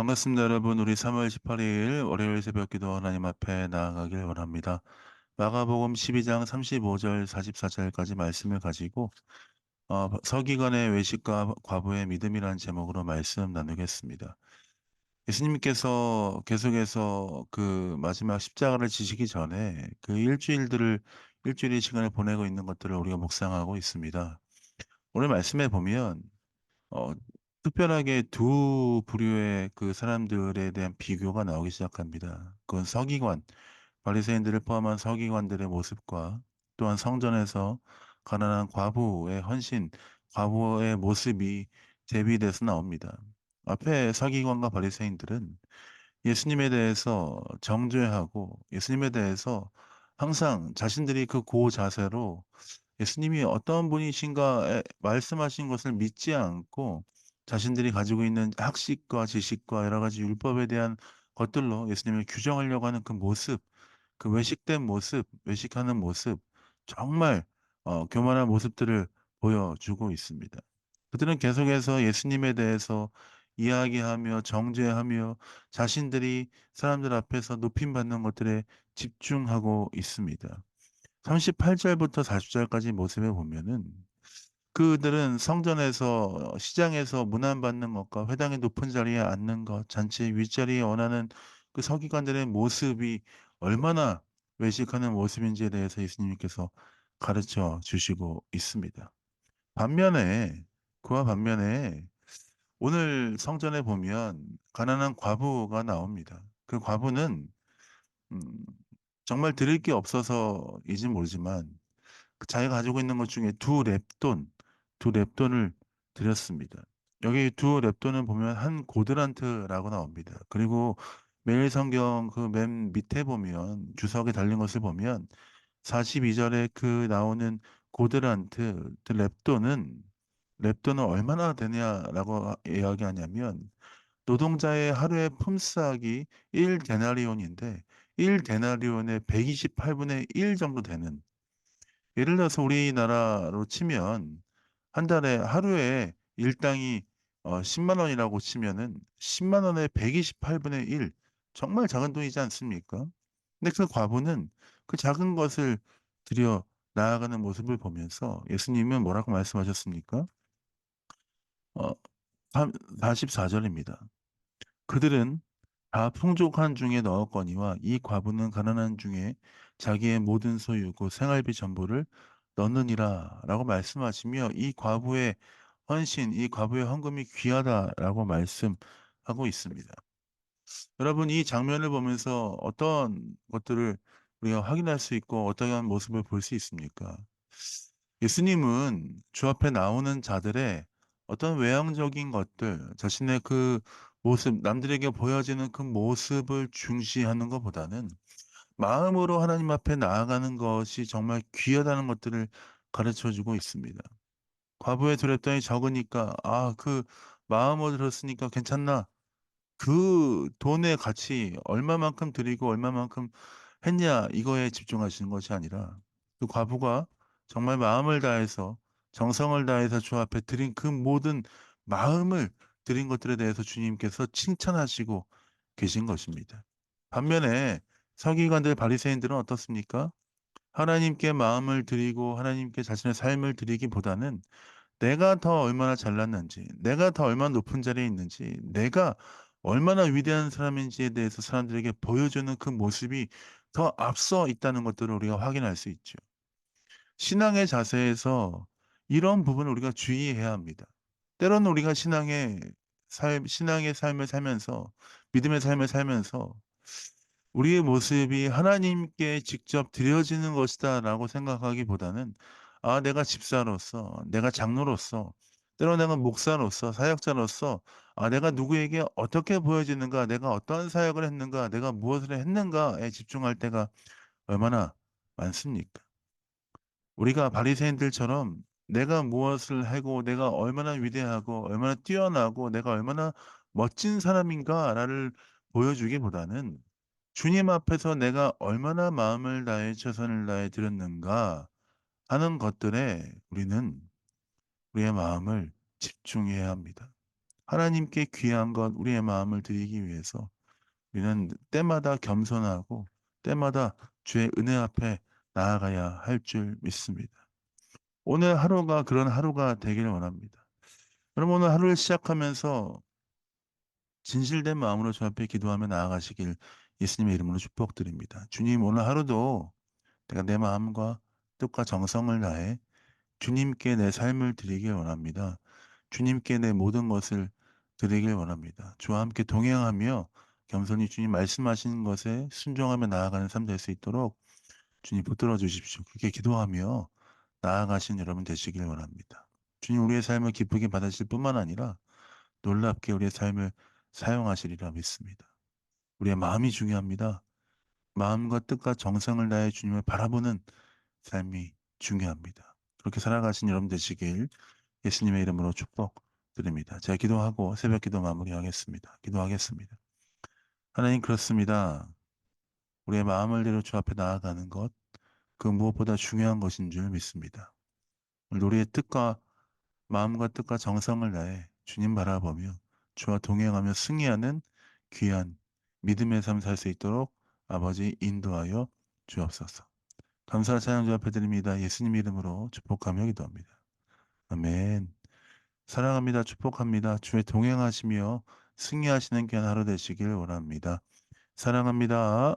반갑습니다, 여러분. 우리 3월 18일 월요일 새벽 기도 하나님 앞에 나아가길 원합니다. 마가복음 12장 35절 44절까지 말씀을 가지고 서기관의 외식과 과부의 믿음이라는 제목으로 말씀 나누겠습니다. 예수님께서 계속해서 그 마지막 십자가를 지시기 전에 그 일주일의 시간을 보내고 있는 것들을 우리가 묵상하고 있습니다. 오늘 말씀에 보면 어 특별하게 두 부류의 그 사람들에 대한 비교가 나오기 시작합니다. 그건 서기관, 바리새인들을 포함한 서기관들의 모습과 또한 성전에서 가난한 과부의 헌신, 과부의 모습이 대비돼서 나옵니다. 앞에 서기관과 바리새인들은 예수님에 대해서 정죄하고 예수님에 대해서 항상 자신들이 그 고자세로 예수님이 어떤 분이신가에 말씀하신 것을 믿지 않고 자신들이 가지고 있는 학식과 지식과 여러 가지 율법에 대한 것들로 예수님을 규정하려고 하는 그 모습, 그 외식된 모습, 외식하는 모습, 정말 교만한 모습들을 보여주고 있습니다. 그들은 계속해서 예수님에 대해서 이야기하며 정죄하며 자신들이 사람들 앞에서 높임받는 것들에 집중하고 있습니다. 38 절부터 40 절까지 모습에 보면은 그들은 성전에서 시장에서 문안받는 것과 회당의 높은 자리에 앉는 것, 잔치의 윗자리에 원하는 그 서기관들의 모습이 얼마나 외식하는 모습인지에 대해서 예수님께서 가르쳐 주시고 있습니다. 반면에 그와 반면에 오늘 성전에 보면 가난한 과부가 나옵니다. 그 과부는 음 정말 드릴 게 없어서인지 모르지만 그 자기가 가지고 있는 것 중에 두 렙돈을 드렸습니다. 여기 두 렙돈을 보면 한 고드란트라고 나옵니다. 그리고 매일 성경 그 맨 밑에 보면 주석에 달린 것을 보면 42 절에 그 나오는 고드란트 렙돈은 얼마나 되냐라고 이야기하냐면 노동자의 하루의 품삯이 1 데나리온인데 1 데나리온의 128 분의 1 정도 되는, 예를 들어서 우리나라로 치면 한 달에 하루에 일당이 1 0 원이라고 치면은 1 0 원의 128 분의 1, 정말 작은 돈이지 않습니까? 근데 그 과부는 그 작은 것을 들여 나아가는 모습을 보면서 예수님은 뭐라고 말씀하셨습니까? 어 삼 44 절입니다. 그들은 다 풍족한 중에 넣었거니와 이 과부는 가난한 중에 자기의 모든 소유 곧 생활비 전부를 넣느니라라고 말씀하시며 이 과부의 헌신, 이 과부의 헌금이 귀하다라고 말씀하고 있습니다. 여러분, 이 장면을 보면서 어떤 것들을 우리가 확인할 수 있고 어떠한 모습을 볼 수 있습니까? 예수님은 주 앞에 나오는 자들의 어떤 외형적인 것들, 자신의 그 모습, 남들에게 보여지는 그 모습을 중시하는 것보다는 마음으로 하나님 앞에 나아가는 것이 정말 귀하다는 것들을 가르쳐 주고 있습니다. 과부의 두렵던이 적으니까 '아 그 마음으로 들었으니까 괜찮나?' 그 돈의 가치 얼마만큼 드리고 얼마만큼 했냐 이거에 집중하시는 것이 아니라 그 과부가 정말 마음을 다해서 정성을 다해서 주 앞에 드린 그 모든 마음을 드린 것들에 대해서 주님께서 칭찬하시고 계신 것입니다. 반면에 서기관들 바리새인들은 어떻습니까? 하나님께 마음을 드리고 하나님께 자신의 삶을 드리기보다는 내가 더 얼마나 잘났는지, 내가 더 얼마나 높은 자리에 있는지, 내가 얼마나 위대한 사람인지에 대해서 사람들에게 보여주는 그 모습이 더 앞서 있다는 것들을 우리가 확인할 수 있죠. 신앙의 자세에서 이런 부분을 우리가 주의해야 합니다. 때로는 우리가 신앙의 삶을 살면서, 믿음의 삶을 살면서 우리의 모습이 하나님께 직접 드려지는 것이다라고 생각하기보다는 내가 집사로서, 내가 장로로서, 때로 내가 목사로서, 사역자로서 내가 누구에게 어떻게 보여지는가, 내가 어떠한 사역을 했는가, 내가 무엇을 했는가에 집중할 때가 얼마나 많습니까? 우리가 바리새인들처럼 내가 무엇을 하고 내가 얼마나 위대하고 얼마나 뛰어나고 내가 얼마나 멋진 사람인가를 보여주기보다는 주님 앞에서 내가 얼마나 마음을 다해 최선을 다해 드렸는가 하는 것들에 우리는 우리의 마음을 집중해야 합니다. 하나님께 귀한 것 우리의 마음을 드리기 위해서 우리는 때마다 겸손하고 때마다 주의 은혜 앞에 나아가야 할 줄 믿습니다. 오늘 하루가 그런 하루가 되기를 원합니다. 여러분 오늘 하루를 시작하면서 진실된 마음으로 주 앞에 기도하며 나아가시길 예수님의 이름으로 축복드립니다. 주님 오늘 하루도 내가 내 마음과 뜻과 정성을 다해 주님께 내 삶을 드리길 원합니다. 주님께 내 모든 것을 드리길 원합니다. 주와 함께 동행하며 겸손히 주님 말씀하시는 것에 순종하며 나아가는 삶 될 수 있도록 주님 붙들어 주십시오. 그렇게 기도하며 나아가신 여러분 되시길 원합니다. 주님 우리의 삶을 기쁘게 받으실 뿐만 아니라 놀랍게 우리의 삶을 사용하시리라 믿습니다. 우리의 마음이 중요합니다. 마음과 뜻과 정성을 다해 주님을 바라보는 삶이 중요합니다. 그렇게 살아가신 여러분 되시길 예수님의 이름으로 축복드립니다. 제가 기도하고 새벽 기도 마무리하겠습니다. 기도하겠습니다. 하나님 그렇습니다. 우리의 마음을 대로 주 앞에 나아가는 것, 그 무엇보다 중요한 것인 줄 믿습니다. 오늘 우리의 뜻과 마음과 뜻과 정성을 다해 주님 바라보며 주와 동행하며 승리하는 귀한 믿음의 삶 살 수 있도록 아버지 인도하여 주옵소서. 감사와 찬양 주 앞에 드립니다. 예수님 이름으로 축복하며 기도합니다. 아멘. 사랑합니다. 축복합니다. 주의 동행하시며 승리하시는 귀한 하루 되시길 원합니다. 사랑합니다.